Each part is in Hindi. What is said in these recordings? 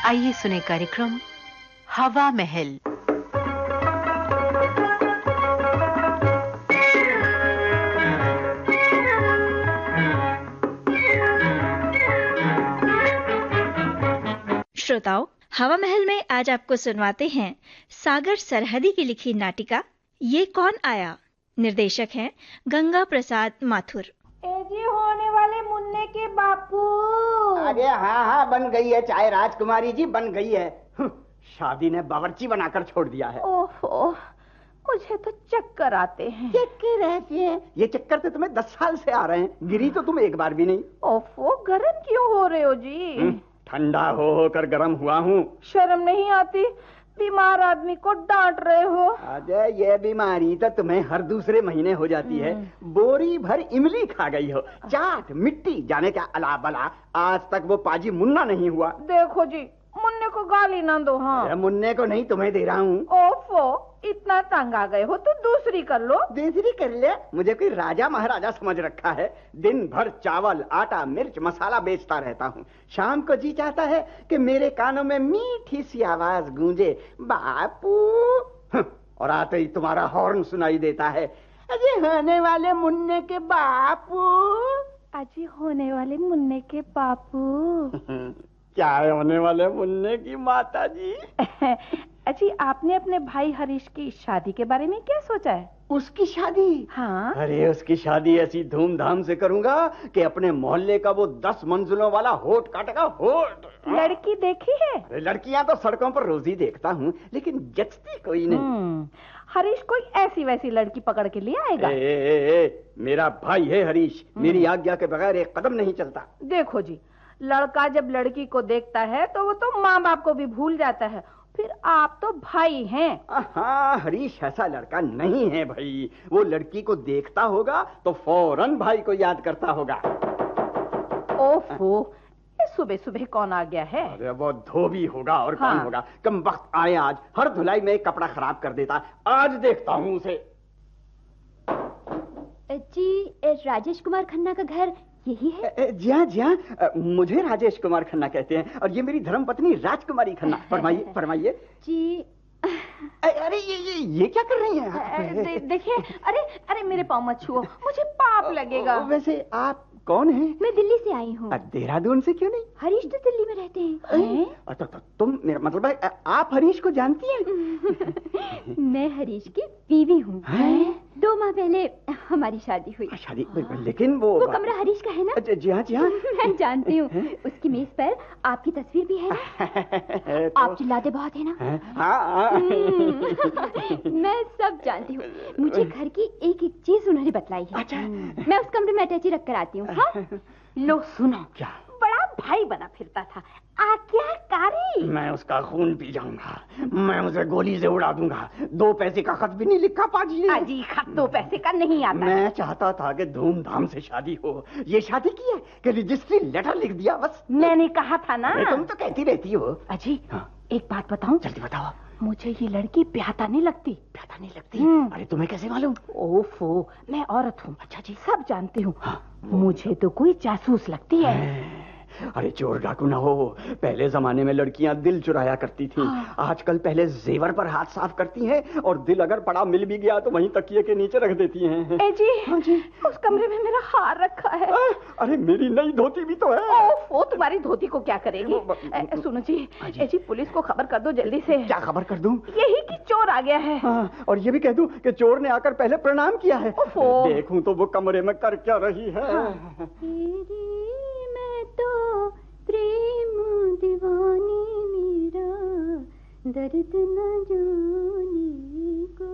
आइए सुने कार्यक्रम हवा महल। श्रोताओं, हवा महल में आज आपको सुनवाते हैं सागर सरहदी की लिखी नाटिका ये कौन आया। निर्देशक हैं गंगा प्रसाद माथुर। एजी होने वाले मुन्ने के बापू। अरे हाँ, बन गई है चाय राजकुमारी जी, बन गई है। शादी ने बावर्ची बनाकर छोड़ दिया है। ओहो, मुझे तो चक्कर आते हैं। चक्कर आते हैं? ये चक्कर तो तुम्हें 10 साल से आ रहे हैं, गिरी तो तुम एक बार भी नहीं। ओफो, गरम क्यों हो रहे हो जी? ठंडा हो कर गरम हुआ हूँ। शर्म नहीं आती? बीमार आदमी को डांट रहे हो। अरे ये बीमारी तो तुम्हें हर दूसरे महीने हो जाती है। बोरी भर इमली खा गई हो, चाट मिट्टी जाने क्या अला बला, आज तक वो पाजी मुन्ना नहीं हुआ। देखो जी, मुन्ने को गाली ना दो। हाँ, मुन्ने को नहीं, तुम्हें दे रहा हूँ। ओफो, इतना तंग आ गए हो तो दूसरी कर लो। दूसरी कर ले? मुझे कोई राजा महाराजा समझ रखा है? दिन भर चावल आटा मिर्च मसाला बेचता रहता हूँ। शाम को जी चाहता है कि मेरे कानों में मीठी सी आवाज गूंजे, बापू। और आते ही तुम्हारा हॉर्न सुनाई देता है, अजय होने वाले मुन्ने के बापू। अजी होने वाले मुन्ने के बापू। क्या है होने वाले मुन्ने की माता जी? अजी, आपने अपने भाई हरीश की शादी के बारे में क्या सोचा है? उसकी शादी? हाँ। अरे उसकी शादी ऐसी धूमधाम से करूंगा कि अपने मोहल्ले का वो 10 मंजिलों वाला होठ काटेगा होठ। लड़की देखी है? अरे लड़कियां तो सड़कों पर रोज ही देखता हूँ, लेकिन जचती कोई नहीं। हरीश कोई ऐसी वैसी लड़की पकड़ के ले आएगा? मेरा भाई है हरीश, मेरी आज्ञा के बगैर एक कदम नहीं चलता। देखो जी, लड़का जब लड़की को देखता है तो वो तो माँ बाप को भी भूल जाता है, फिर आप तो भाई हैं। हाँ, हरीश ऐसा लड़का नहीं है भाई। वो लड़की को देखता होगा तो फौरन भाई को याद करता होगा। ओफो, सुबह सुबह कौन आ गया है? अरे वो धोबी होगा और कौन होगा। कम वक्त आए आज, हर धुलाई में एक कपड़ा खराब कर देता। आज देखता हूँ उसे। जी, राजेश कुमार खन्ना का घर यही है? जी हाँ, मुझे राजेश कुमार खन्ना कहते हैं और ये मेरी धर्मपत्नी राजकुमारी खन्ना। फरमाइए फरमाइए जी। अरे ये क्या कर रही हैं? देखिए, अरे मेरे पाँव मत छुओ, मुझे पाप लगेगा। वैसे आप कौन हैं? मैं दिल्ली से आई हूँ। देहरादून से क्यों नहीं? हरीश तो दिल्ली में रहते हैं। तो तुम, मेरा मतलब है आप हरीश को जानती हैं? मैं हरीश की बीवी हूँ। 2 माह पहले हमारी शादी हुई। शादी? लेकिन वो कमरा हरीश का है ना? जी हाँ जी हाँ। मैं जानती हूँ। उसकी मेज पर आपकी तस्वीर भी है ना? आप चिल्लाते बहुत है ना? हाँ। मैं सब जानती हूँ। मुझे घर की एक एक चीज उन्होंने बतलाई है। अच्छा। मैं उस कमरे में अटैची रख कर आती हूँ। हाँ? लो सुनो, क्या? बड़ा भाई बना फिरता था, आज्ञाकारी। मैं उसका खून पी जाऊंगा, मैं उसे गोली से उड़ा दूंगा। 2 पैसे का खत भी नहीं लिखा पाजी ने। अजी, खत 2 पैसे का नहीं आता। मैं चाहता था कि धूमधाम से शादी हो। ये शादी की है कि रजिस्ट्री लेटर लिख दिया बस। मैंने कहा था ना। तुम तो कहती रहती हो। अजी, हाँ। एक बात बताऊं? जल्दी बताओ। मुझे ये लड़की ब्याहता नहीं लगती। ब्याहता नहीं लगती? अरे तुम्हें कैसे मालूम? ओफो, मैं औरत हूँ। अच्छा जी, सब जानती हूँ। हाँ। मुझे तो कोई जासूस लगती है। अरे चोर डाकू ना हो। पहले जमाने में लड़कियां दिल चुराया करती थीं। आजकल पहले जेवर पर हाथ साफ करती हैं और दिल अगर बड़ा मिल भी गया तो वहीं तकिए के नीचे रख देती हैं। जी, हाँ जी। उस कमरे में मेरा हार रखा है। अरे मेरी नई धोती भी तो है। ओफो, तुम्हारी धोती को क्या करेगी? सुनो जी, जी, पुलिस को खबर कर दो जल्दी से। क्या खबर कर दूं? यही कि चोर आ गया है। और ये भी कह दूं कि चोर ने आकर पहले प्रणाम किया है। देखूं तो वो कमरे में कर क्या रही है। मैं तो प्रेम दीवानी मेरा दर्द न जाने को।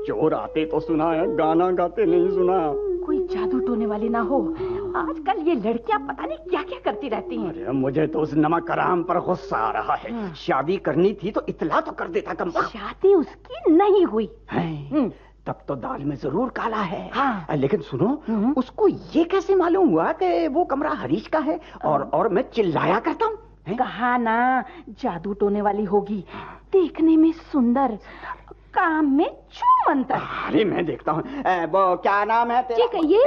चोर आते तो सुना है, गाना गाते नहीं सुना। कोई जादू टोने वाली ना हो। आजकल ये लड़कियां पता नहीं क्या क्या करती रहती हैं। अरे मुझे तो उस नमक हराम पर गुस्सा आ रहा है। शादी करनी थी तो इतला तो कर देता कम। शादी उसकी नहीं हुई है। तब तो दाल में जरूर काला है। हाँ। लेकिन सुनो, उसको ये कैसे मालूम हुआ कि वो कमरा हरीश का है और मैं चिल्लाया करता हूँ? कहा ना, जादू टोने वाली होगी, देखने में सुंदर, काम में छू मंतर। अरे मैं देखता हूँ। वो क्या नाम है तेरा? जी कहिए।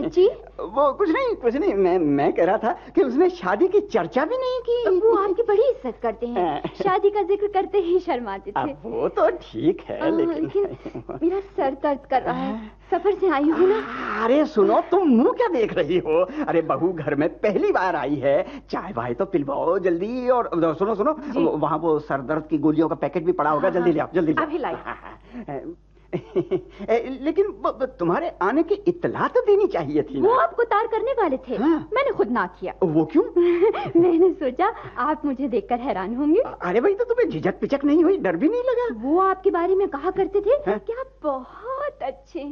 जी वो कुछ नहीं, मैं कह रहा था कि उसने शादी की चर्चा भी नहीं की। वो आपकी बड़ी इज्जत करते हैं, शादी का जिक्र करते ही शर्माते थे। वो तो ठीक है, लेकिन मेरा सर दर्द कर रहा है, सफर से आई हूँ ना। अरे सुनो, तुम मुंह क्या देख रही हो? अरे बहू घर में पहली बार आई है, चाय वाय तो पिलवाओ जल्दी। और सुनो, वहाँ वो सर दर्द की गोलियों का पैकेट भी पड़ा होगा। जल्दी ले आओ, जल्दी ले आओ। अभी लाई। लेकिन तुम्हारे आने की इत्तला तो देनी चाहिए थी ना। वो आपको तार करने वाले थे। हाँ। मैंने खुद ना किया। वो क्यों? मैंने सोचा आप मुझे देखकर हैरान होंगे। अरे भाई, तो तुम्हें झिझक पिचक नहीं हुई, डर भी नहीं लगा? वो आपके बारे में कहा करते थे हाँ? कि आप बहुत अच्छे हैं।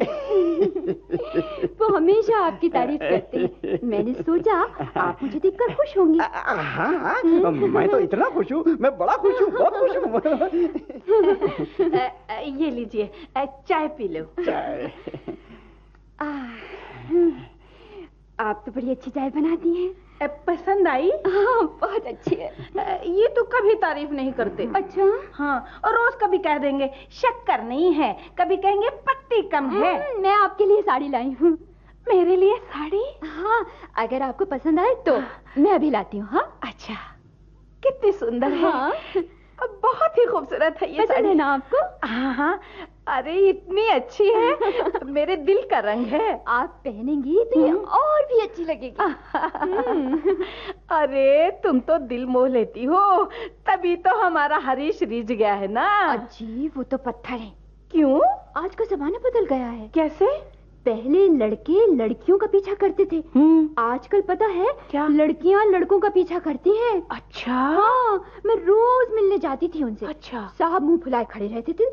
वो हमेशा आपकी तारीफ करते हैं। मैंने सोचा आप मुझे देखकर खुश होंगे। हाँ, मैं तो इतना खुश हूँ, मैं बड़ा खुश हूँ, बहुत खुश हूँ। ये लीजिए, चाय पी लो। चाय। आप तो बड़ी अच्छी चाय बनाती हैं। पसंद आई? हाँ, बहुत अच्छी है। ये तो कभी तारीफ नहीं करते। अच्छा? हाँ, और रोज कभी कह देंगे शक्कर नहीं है, कभी कहेंगे पत्ती कम है। मैं आपके लिए साड़ी लाई हूँ। मेरे लिए साड़ी? हाँ, अगर आपको पसंद आए तो मैं अभी लाती हूँ। हाँ? अच्छा, कितनी सुंदर है। हाँ। बहुत ही खूबसूरत है ये पसंद साड़ी। है ना आपको? हाँ, अरे इतनी अच्छी है, मेरे दिल का रंग है। आप पहनेंगी तो ये और भी अच्छी लगेगी। अरे तुम तो दिल मोह लेती हो, तभी तो हमारा हरीश रिझ गया है ना। अजी, वो तो पत्थर है। क्यों? आज का जमाना बदल गया है। कैसे? पहले लड़के लड़कियों का पीछा करते थे, आजकल पता है क्या? लड़कियां लड़कों का पीछा करती हैं। अच्छा। हाँ, मैं रोज मिलने जाती थी उनसे। अच्छा। साहब मुंह फुलाए खड़े रहते थे,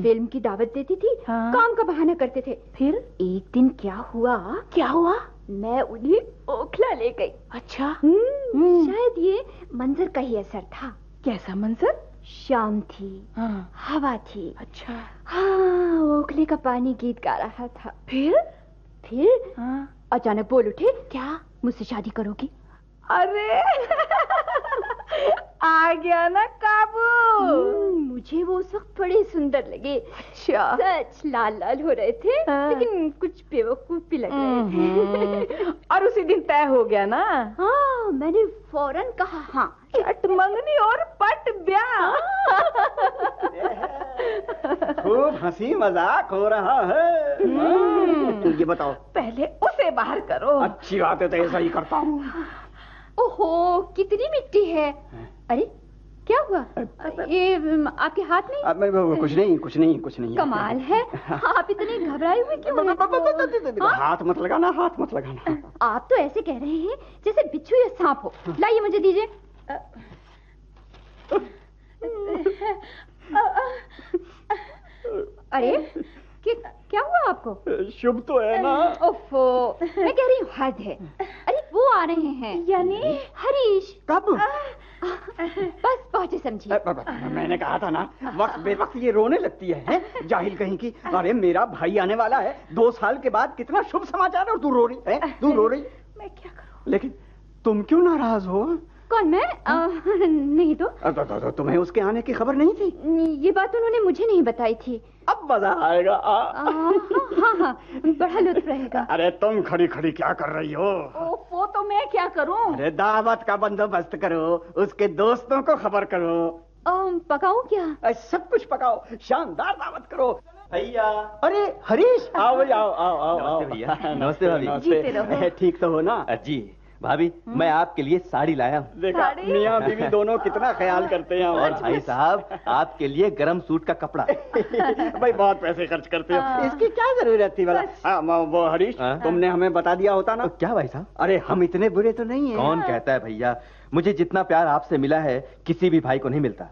फिल्म की दावत देती थी, हाँ। काम का बहाना करते थे। फिर? एक दिन क्या हुआ, मैं उन्हें ओखला ले गई। अच्छा। शायद ये मंजर का ही असर था। कैसा मंजर? शाम थी, हाँ। हवा थी। अच्छा। हाँ, ओखले का पानी गीत गा रहा था। फिर? हाँ। अचानक बोल उठे, क्या मुझसे शादी करोगी? अरे आ गया ना काबू। मुझे वो उस वक्त बड़े सुंदर लगे। अच्छा। सच लाल लाल हो रहे थे, हाँ। लेकिन कुछ बेवकूफ भी लग रहे थे। और उसी दिन तय हो गया ना? हाँ, मैंने फौरन कहा हाँ। चट मंगनी और पट ब्याह। खूब हंसी मजाक हो रहा है। ये बताओ, पहले उसे बाहर करो। अच्छी बात है, तो ऐसा ही करता हूँ। ओहो, कितनी मिट्टी है। अरे क्या हुआ? ये आपके हाथ में? कुछ नहीं। कमाल है, आप इतने घबराए हुए क्यों हैं? हाथ मत लगाना, हाथ मत लगाना। आप तो ऐसे कह रहे हैं जैसे बिच्छू या सांप हो। लाइए, मुझे दीजिए। अरे क्या हुआ आपको? शुभ तो है ना? ओफो, मैं कह रही हूँ हद है। अरे वो आ रहे हैं। यानी? हरीश। कब? बस पहुंचे समझिए। मैंने कहा था ना, वक्त बेवक्त ये रोने लगती है, जाहिल कहीं की। अरे मेरा भाई आने वाला है 2 साल के बाद, कितना शुभ समाचार, और तू रो रही है, तू रो रही। मैं क्या करूं? लेकिन तुम क्यों नाराज हो? कौन, मैं? नहीं तो तुम्हें उसके आने की खबर नहीं थी? ये बात उन्होंने मुझे नहीं बताई थी। अब मजा आएगा। हाँ, बड़ा लुत्फ रहेगा। अरे तुम खड़ी खड़ी क्या कर रही हो? वो तो मैं क्या करूं? अरे दावत का बंदोबस्त करो, उसके दोस्तों को खबर करो। पकाऊं क्या? सब कुछ पकाओ, शानदार दावत करो। भैया, अरे हरीश, आओ आओ आओ आओ। नमस्ते भैया। नमस्ते भाभी। जीते रहो। ठीक तो हो ना? जी भाभी, मैं आपके लिए साड़ी लाया हूँ। देखा, मियाँ बीवी दोनों कितना ख्याल करते हैं। और भाई साहब, आपके लिए गरम सूट का कपड़ा। भाई बहुत पैसे खर्च करते हो, इसकी क्या जरूरत थी भला? वो हरीश, तुमने हमें बता दिया होता ना। क्या भाई साहब? अरे हम इतने बुरे तो नहीं है। कौन कहता है भैया, मुझे जितना प्यार आपसे मिला है किसी भी भाई को नहीं मिलता।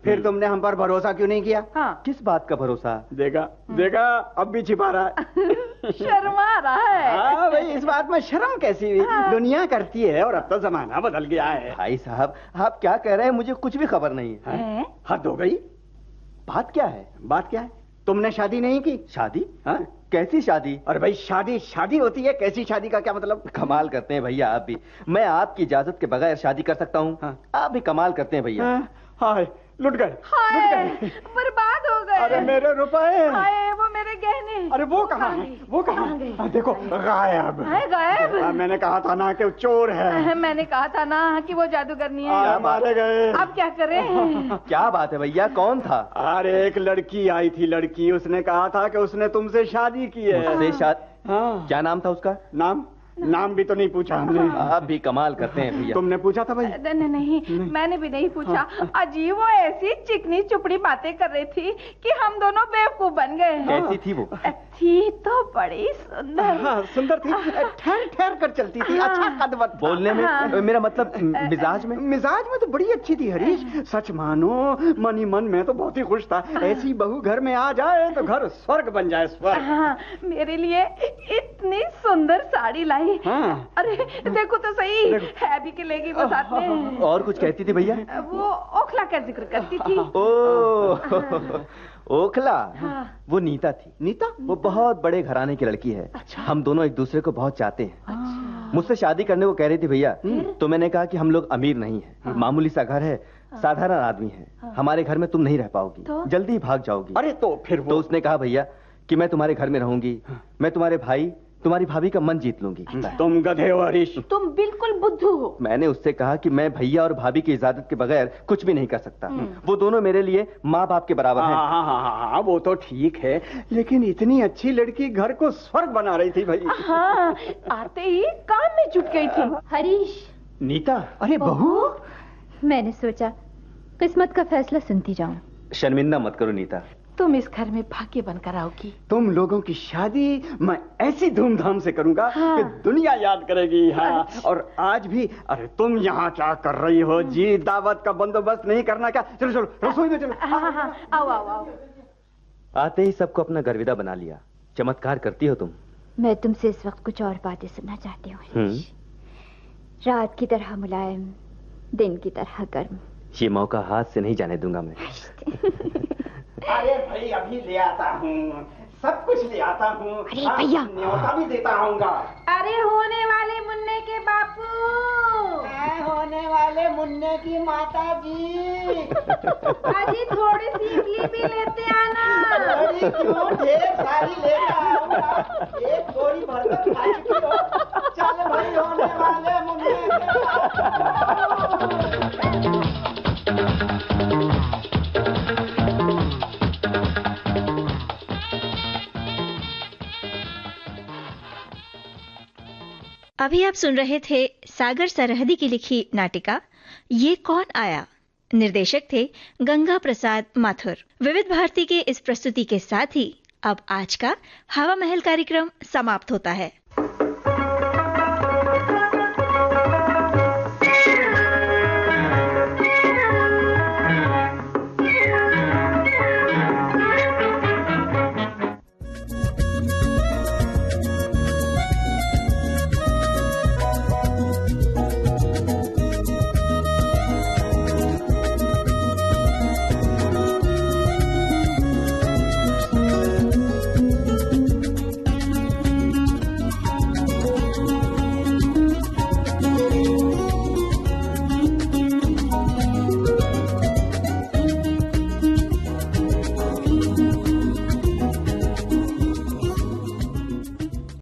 फिर तुमने हम पर भरोसा क्यों नहीं किया? किस बात का भरोसा? देखा अब भी छिपा रहा है। शर्मा रहा है। हाँ भाई, इस बात में शर्म कैसी हुई? दुनिया करती है, और अब तो जमाना बदल गया है। भाई साहब, आप क्या कह रहे हैं? मुझे कुछ भी खबर नहीं है। हद हो गई। बात क्या है? बात क्या है? तुमने शादी नहीं की? शादी? हाँ? कैसी शादी? और भाई शादी होती है, कैसी शादी का क्या मतलब? कमाल करते हैं भैया आप भी। मैं आपकी इजाजत के बगैर शादी कर सकता हूँ? हाँ। आप भी कमाल करते हैं भैया। हाय लुट गए। हाय बर्बाद हो गए। अरे मेरे रुपए। हाय वो मेरे गहने। अरे वो कहाँ है? वो कहाँ है? देखो गायब। है गायब। मैंने कहा था ना कि वो चोर है। मैंने कहा था ना कि वो जादूगरनी है। मारे गए। अब क्या करें? क्या बात है भैया, कौन था? अरे एक लड़की आई थी, लड़की, उसने कहा था कि उसने तुमसे शादी की है। उससे हाँ। क्या नाम था उसका? नाम भी तो नहीं पूछा हमने। आप भी कमाल करते हैं भैया। तुमने पूछा था भाई? नहीं, मैंने भी नहीं पूछा। अजीब वो ऐसी चिकनी चुपड़ी बातें कर रही थी कि हम दोनों बेवकूफ बन गए। कैसी थी वो? थी तो बड़ी सुंदर। हाँ, सुंदर थी। ठहर ठहर कर चलती थी। अच्छा कदवत था। बोलने में मेरा मतलब मिजाज में तो बड़ी अच्छी थी हरीश। सच मानो मन ही मन में तो बहुत ही खुश था। ऐसी बहू घर में आ जाए तो घर स्वर्ग बन जाए, स्वर्ग। हाँ, मेरे लिए इतनी सुंदर साड़ी लाई। हाँ। अरे देखो तो सही, है भी कि लेगी वो साथ में। और कुछ कहती थी भैया? वो ओखला का जिक्र करती थी। ओखला। हाँ। वो नीता थी। नीता? वो बहुत बड़े घराने की लड़की है। अच्छा। हम दोनों एक दूसरे को बहुत चाहते हैं। मुझसे शादी करने को कह रही थी भैया। तो मैंने कहा कि हम लोग अमीर नहीं हैं, मामूली सा घर है, साधारण आदमी है, हमारे घर में तुम नहीं रह पाओगी, जल्दी ही भाग जाओगी। अरे तो फिर वो? तो उसने कहा भैया कि मैं तुम्हारे घर में रहूंगी, मैं तुम्हारे भाई तुम्हारी भाभी का मन जीत लूंगी। तुम गधे हो हरीश। तुम बिल्कुल बुद्धू हो। मैंने उससे कहा कि मैं भैया और भाभी की इजाजत के बगैर कुछ भी नहीं कर सकता। वो दोनों मेरे लिए माँ बाप के बराबर हैं। हाँ, वो तो ठीक है, लेकिन इतनी अच्छी लड़की घर को स्वर्ग बना रही थी भाई। हाँ, आते ही काम में जुट गई थी। हरीश। नीता। अरे बहू। मैंने सोचा किस्मत का फैसला सुनती जाऊं। शर्मिंदा मत करो नीता। तुम इस घर में भाग्य बनकर आओगी। तुम लोगों की शादी मैं ऐसी धूमधाम से करूंगा कि दुनिया याद करेगी। हाँ। और आज भी, अरे तुम यहाँ क्या कर रही हो जी? दावत का बंदोबस्त नहीं करना क्या? चलो चलो रसोई में चलो। हाँ, आओ। आते ही सबको अपना गर्विदा बना लिया। चमत्कार करती हो तुम। मैं तुमसे इस वक्त कुछ और बातें सुनना चाहती हूँ। रात की तरह मुलायम, दिन की तरह गर्म। ये मौका हाथ से नहीं जाने दूंगा मैं। अरे भाई अभी ले आता हूँ, सब कुछ ले आता हूँ। अरे भैया, न्योता भी देता हूँगा। अरे होने वाले मुन्ने के बापू। मैं होने वाले मुन्ने की माता जी। अजी थोड़ी सी घी भी लेते आना। अरे क्यों, ढेर सारी लेकर आऊंगा। एक थोड़ी भरकर खा चुकी हो। चल भाई होने वाले मुन्ने के अभी आप सुन रहे थे सागर सरहदी की लिखी नाटिका ये कौन आया। निर्देशक थे गंगा प्रसाद माथुर। विविध भारती के इस प्रस्तुति के साथ ही अब आज का हवा महल कार्यक्रम समाप्त होता है।